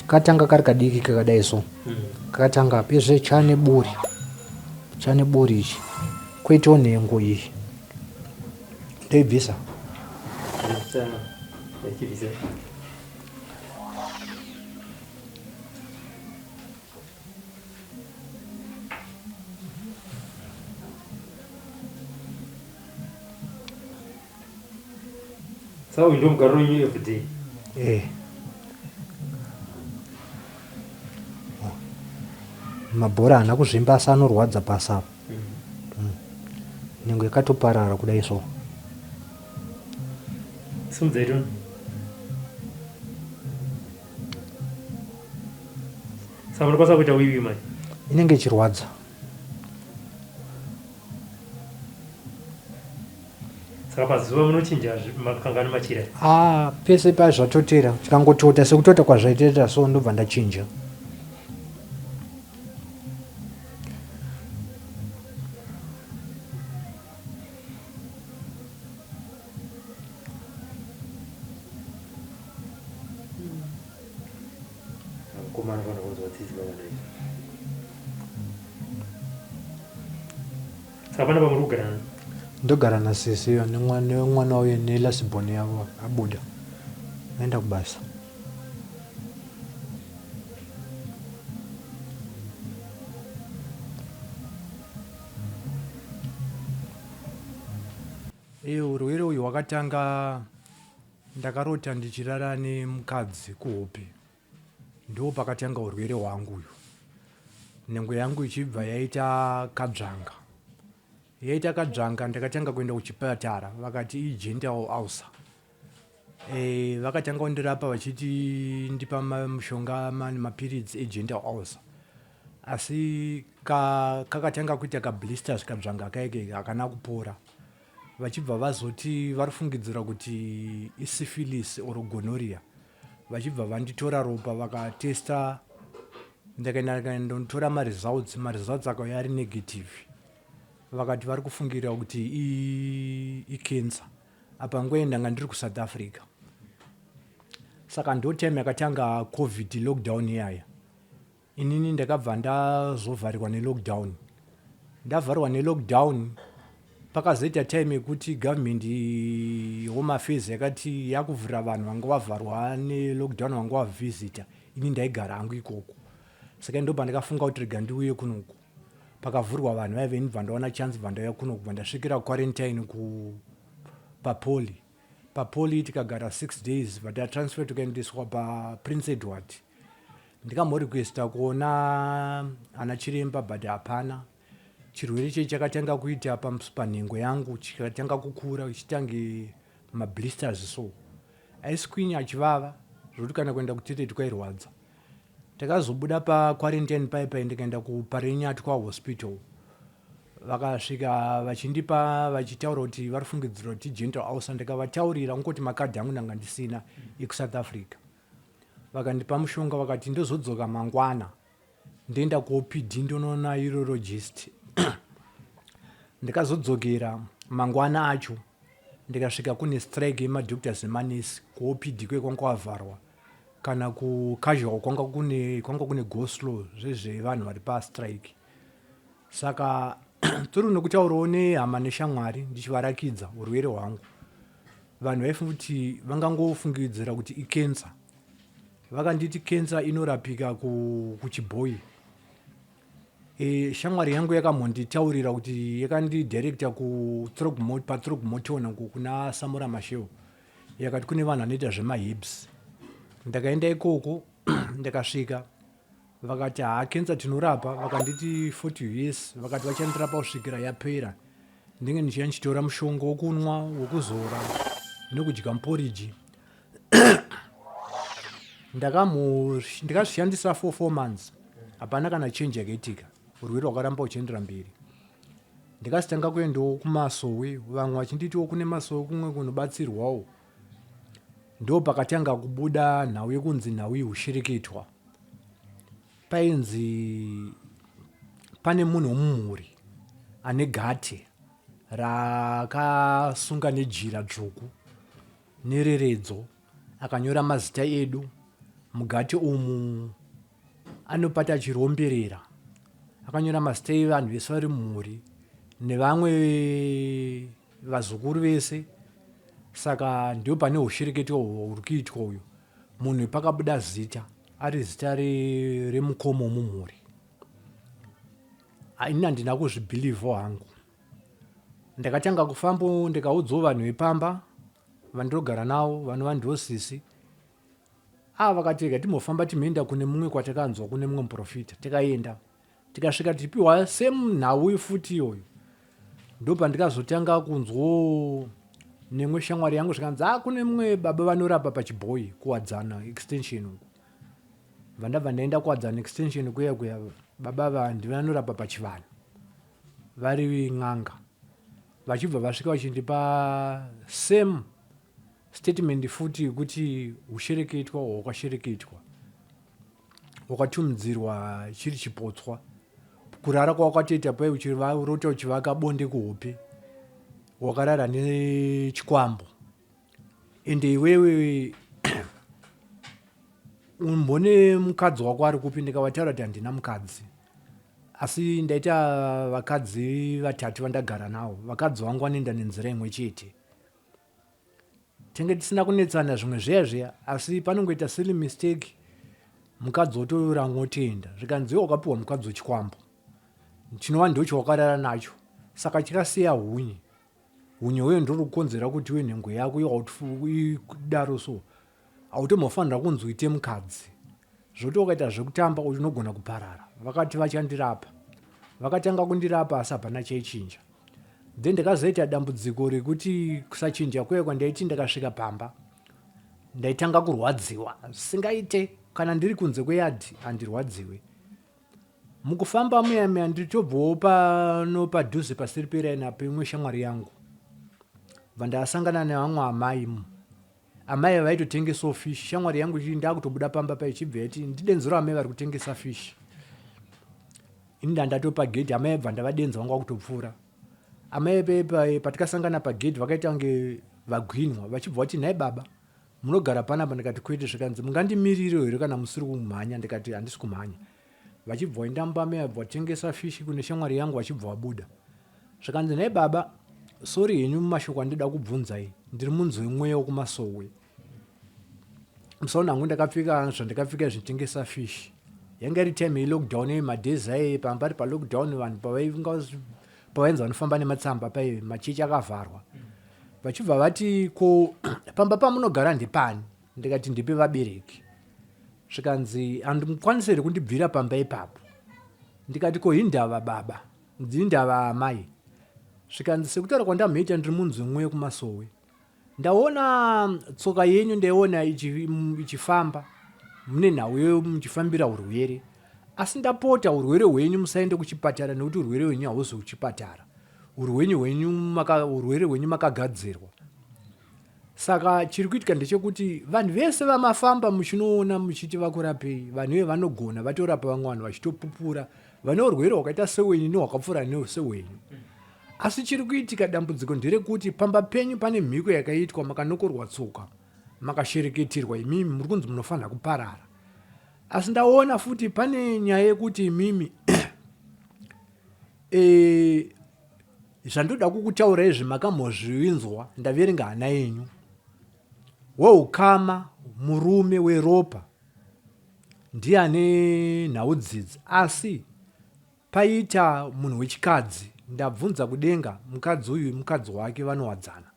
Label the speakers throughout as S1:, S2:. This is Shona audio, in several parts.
S1: katanga kari kadiki kakadai so kakatanga pezve chane buri ichi kwoitawo nhengo iyi ndoibvisa
S2: So we don't go around every day.
S1: Mabhora haana kuzvimba asi anorwadza pasi apo nhengo yakatoparara kudai so
S2: Saka unokwanisa kuita wiwi mai
S1: inenge ichirwadza.
S2: Saka pazuva munochinja makangani machira
S1: pese pazvatotera tikangotota sekutota kwazvaiteta so ndobva ndachinja.
S2: Saka pana pamuri kugara
S1: ndogara nasisiyo nemwana uye nelasibhoni yavo abuda aenda kubasa. Urwere uyu hwakatanga ndakarota ndichirara nemukadzi kuhope, ndo pakatanga urwere hwangu uyu. Nhengo yangu ichibva yaita kadzvanga ndakatanga kuenda kuchipatara vakati igenital ulcer. Vakatanga kundirapa vachiti ndipa mushonga mapirids egenital ulcer, asi kakatanga kuita kablisters kadzvanga kaike hakana kupora. Vachibva vazoti varifungidzira kuti isyphilis or gonorrhea. Vachibva vanditora ropa vakatesta, ndakaenda results akauya ari negative. Vakati vari kufungira kuti icancer. Apa nguva ndanga ndiri kuSouth Africa. Saka ndo time yakatanga covid lockdown yaya. Inini ndakabva ndazovharirwa nelockdown. Ndavharwa nelockdown pakazoita time yekuti government home affairs yakati yakuvhura vanhu vanga vavharwa nelockdown vanga vavhizita. Ini ndaigara hangu ikoko. Saka ndo pandakafunga kuti rega ndiuye kunoku. Pakavhurwa vanhu vaive ndibva ndaona chance bva ndauya kuno kubva ndasvikira quarantine papoli tikagara 6 days but atransfer tukaendeswa paPrince Edward. Ndikamborequesta kuona ana chiremba but hapana. Chirwere ichi chakatanga kuita panhengo yangu chikatanga kukura chitange mablisters so aiswini achivava zvokuti kana kuenda kutete tikairwadza. Takazobuda paquarantine paipai ndikaenda kuParinyatwa hospital. Vakasvika vachindipa vachitaura kuti varifungidzira kuti genital ulcer. Ndikavataurira ngoti makadhi angu ndanga ndisina ekuSouth Africa. Vakandipa mushonga vakati ndozodzoka mangwana ndoenda kuOPD ndonoona urologist. Ndikazodzokera mangwana acho ndikasvika kune strike yemadoctors nemanesi kuOPD kwekanga kwavharwa. Kana kucasual kwanga kune go slow zvezvevanhu vari pastrike. Saka turi nokutaurawo nehama neshamwari ndichivarakidza urwere hwangu. Vanhu vaifunga kuti vangangofungidzira kuti icancer. Vakanditi cancer inorapika kuchibhoyi. Shamwari yangu yakamhonditaurira kuti yakandidirecta paThrogmorton kuna Samora Machel. Yakati kune vanhu vanoita zvemaherbs. Ndakaenda ikoko ndakasvika vakati cancer tinorapa, vakanditi 40 years, vakati vachandirapa kusvikira yapera. Ndenge ndichiya ndichitora mushonga wokunwa, wokuzora nokudya muporiji. Ndakazvishandisa for 4 months. Hapana kana change yakaitika. Urwere hwakaramba huchiendera mberi. Ndikazotanga kuendawo kumasowe, vamwe vachinditiwo kune masowe kumwe kunobatsirwawo. Ndo pakatanga kubuda nhau yekunzi nhau yehushirikitwa. Painzi pane munhu womumhuri ane gate rakasunga nejira dzvuku nereredzo akanyora mazita edu, mugati umu anopata achiromberera, akanyora mazita evanhu vese vari mumhuri nevamwe vazukuru vese. Saka ndio pane ushereketo huri kuitwa uyu. Munhu pakabuda zita ari zita remukomo mumhuri. Ini handina kuzvibhilivha hangu. Ndakatanga kufamba ndikaudzawo vanhu vepamba vandinogara navo vanova ndosisi. Vakati gatimofamba timeenda kune mumwe kwatakanzwa kune mumwe muprofita. Tikaenda tikasvika tipiwa same nhau futi iyoyo. Ndo pandikazotanga kunzwawo nemwe shamwari yangu zvikanzi kune mumwe baba vanorapa pachibhoyi kuwadzana extension uku. Vandabva ndaenda kuwadzana extension kuya baba ndivanorapa pachivanhu vari n'anga. Vachibva vasvika vachindipa same statement futi yekuti ushereketwa hwakashereketwa wakatumidzirwa chiri chipotswa. Kurara kwawakatoita pai uchirota uchivaka bonde kuhope wakarara nechikwambo. Ende iwewe umbone mukadzi wako ari kupi? Ndikavataura kuti handina mukadzi, asi ndaita vakadzi 3 vandagara navo. Vakadzi vangu vanoenda nenzira imwe chete. Tenge tisina kunetsana zvimwe zviya asi panongoita silly mistake mukadzi wotora mwotoenda. Zvikanzi wakapiwa mukadzi wechikwambo, chinova ndo chawakarara nacho. Saka chikasiya hunye. Hunye huyo ndiri kukonzera kuti iwe nhengo yako ikudaro so hautomofanira kunzi uite mukadzi. Zvoti wakaita zvekutamba unogona kuparara. Vakati vachandirapa, vakatanga kundirapa asi hapana chaichinja. Then ndikazoita dambudziko rekuti kusachinja kuye kwandaiti ndakasvika pamba ndaitanga kurwadziwa singaite. Kana ndiri kunze kweyadhi handirwadziwe. Mukufamba muya nditobvawo pano padhuze pasiri peraina peimwe shamwari yangu vandasangana nevamwe amai. Amai vaitotengesawo fishi. Shamwari yangu ndakutobuda pamba paichibva yati ndidenzero amai vari kutengesa fishi. Ini ndandatopa gedhi. Amai bva ndavadenza vanga kutopfuura. Amai patikasangana pagedhi vakaita kunge vagwinwa vachibva vati nhai baba munogara panapa. Ndikati kwete. Zvikanzi mungandimirire here kana musiri kumhanya? Ndikati handisi kumhanya. Vachibva vaenda mbame vabva vatengesa fishi kune shamwari yangu vachibva vabuda. Zvikanzi nhai baba sori henyu mumashoko andida kubvunzai, ndiri munzwi mweya wekumasowe. Musaona hangu ndakapfeka zvandakapfeka zvitengesa fishi. Yanga iri time yelockdown madhezi ai pambari palockdown vanhu pavainzi vanofamba nematsamba pai machechi akavharwa. Vachibva vati ko pamba pamunogara ndipani? Ndikati ndipe vabereki. Zvikanzi handimukwanisi here kundibvira pamba ipapo? Ndikati ko hindava baba, hindava amai. Zvikanzi sekutaura kwandamheta ndiri munzwi mweya kumasowe. Ndaona tsoka yenyu ndaiona ichifamba mune nhau yenyu muchifambira urwere. Asi ndapota urwere hwenyu musaende kuchipatara nekuti urwere hwenyu hauzi kuchipatara. Urwere hwenyu makagadzirwa. Saka chiri kuitika ndechekuti vanhu vese vamafamba muchinoona muchiti vakurapei. Vanhu ive vanogona vatorapa vamwe vanhu vachitopupura. Vane urwere hwakaita sehwenyu nehwakapfuura sehwenyu. Asi chiri kuitika dambudziko nderekuti pamba penyu pane mhiko yakaitwa makanokorwa tsoka makashereketerwa imimi muri kunzi munofanira kuparara. Asi ndaona futi pane nyaya yekuti imimi zvandoda kukutaura izvi makamozvinzwa ndaverenga hana yenyu. Weukama murume weropa ndiye ane nhau dzidzi, asi paita munhu wechikadzi ndabvunza kudenga mukadzi uyu mukadzi wake vanowadzana.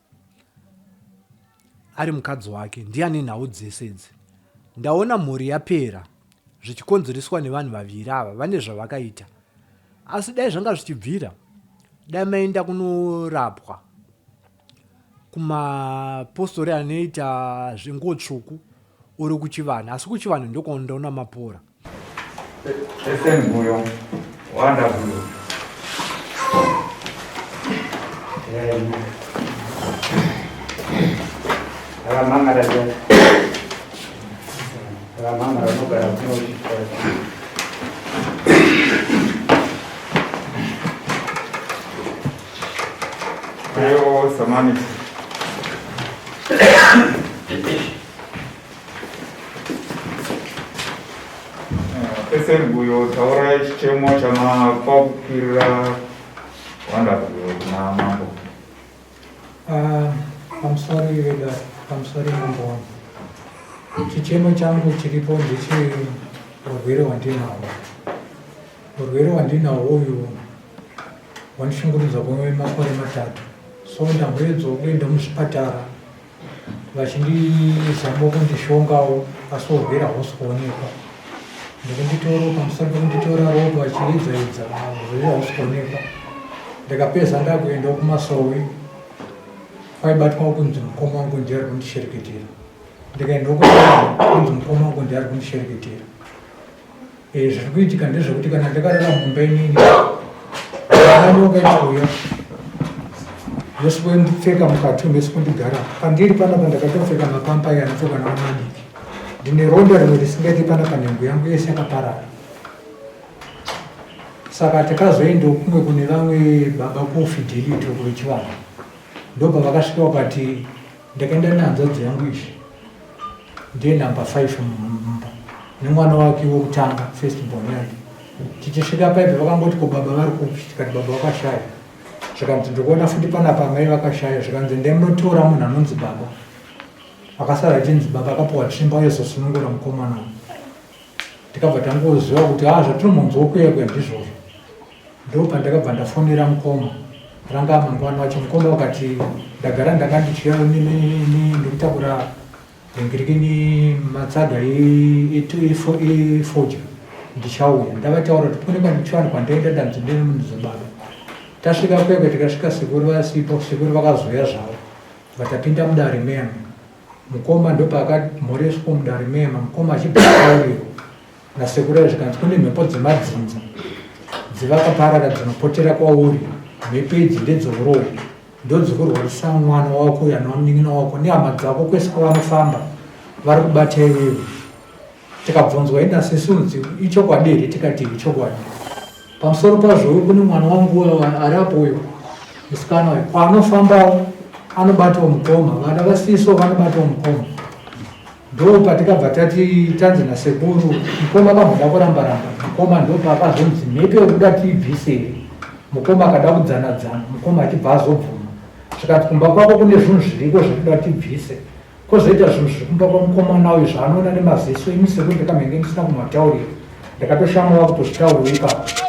S1: Ari mukadzi wake ndiye ane nhau dzese idzi. Ndaona mhuri yapera zvichikonzereswa nevanhu vaviri ava vane zvavakaita. Asi dai zvanga zvichibvira dai maenda kunorapwa kumapostori anoita zvenguo tsvuku uri kuchivanhu. Asi kuchivanhu ndokwaundaona mapora.
S3: Wonderful. esembuyo taura chichemo chamapaukira wonderful na mambo.
S4: I'm sorry that I'm sorry number one. Chichemo changu chilipo ndichi urwere wandinawo. Urwere wandinawo uyu wanishungurudza kwemwe makore matatu. So ndamboedza kuenda muzvipatara vachindizama kundishongawo asi urwere hausi kuonekwa. Ndikunditora pamusoro pekunditora ropa vachiedzaedza urwere hausi kuonekwa. Ndikapedza ndakuenda kumasowe kwaibatwa kunzi mukoma wangu ndiye ari kundishereketera. Ndikaenda kunzi mukoma wangu ndiye ari kundishereketera. Zviri kuitika ndezvekuti kana ndakarara mumba inini Nenyoka ichouya yoswe ndipfeka mukati mese kundigara pandiri panapa ndakatopfeka mapampa aya anopfekwa naana adiki. Ndine ronda rimwe risingaiti panapa nhengo yangu yese yakaparara. Saka takazoendawo kumwe kune vamwe baba kufidelity kuchivanhu. Ndobva vakasvika vakati ndakaenda nehanzvadzi yangu izvi ndiye namba 5 mumba nemwana wake wokutanga first born yake. Tichisvika paipo vakangoti ko baba vari kupi, tikati baba vakashaya. Zvikanzi ndikuona futi panapa amai vakashaya. Zvikanzi ndemunotora munhu anonzi baba. Akasara achinzi baba akapiwa tsvimba yozosunungura mukomana. Tikabva tangoziva kuti zvatinomonzwa kuyekwea ndizvozvo. Ndopandakabva ndafonera mukoma. Ranga mangwana wacho mukoma wakati ndagara ndakanditya ndikutakura ngirikini matsaga efoja ndichauya. Ndavataura kuti kune kwandichiwana kwandaenda danzi ndine munhu zebaba. Tasvika kwekwe tikasvika sekuru vasipo, sekuru vakazoya zvavo vatapinda mudare mema. Mukoma ndopaakamhoreswa mudare mema. Mukoma achibva tauriro nasekuru zvikanzi kune mhepo dzemadzinza dzivakaparara dzinopotera kwauri. Mhepo idzi ndedzeuroyi ndodzikurwarisa mwana wako yanamunin'ina wako nehama dzako kwese kwavanofamba vari kubata iwewe. Tikabvunzwa ina sesunzi ichokwadi here, tikati ichokwadi. Pamusoro pazvo kune mwana wangu ari apo uyo musikana uyo kwaanofambawo anobatawo mukoma, vana vasiso vanobatawo mukoma. Ndo patikabva tanzi nasekuru mukoma akabvoda kuramba-ramba. Mukoma ndopaakazonzi mhepo yokuda tiibvise. Mukoma akada kudzana-dzana, mukoma achibva azobvuma. Zvikati kumba kwako kune zvinhu zviriko zvekuda tibvise. Kwozoita zvinhu zviri kumba kwamukoma nawo zvaanoona nemaziso imi sekuru ndikamhenge ndisina kumataurira. Ndakatoshamawo kutozvitaurira ipapo.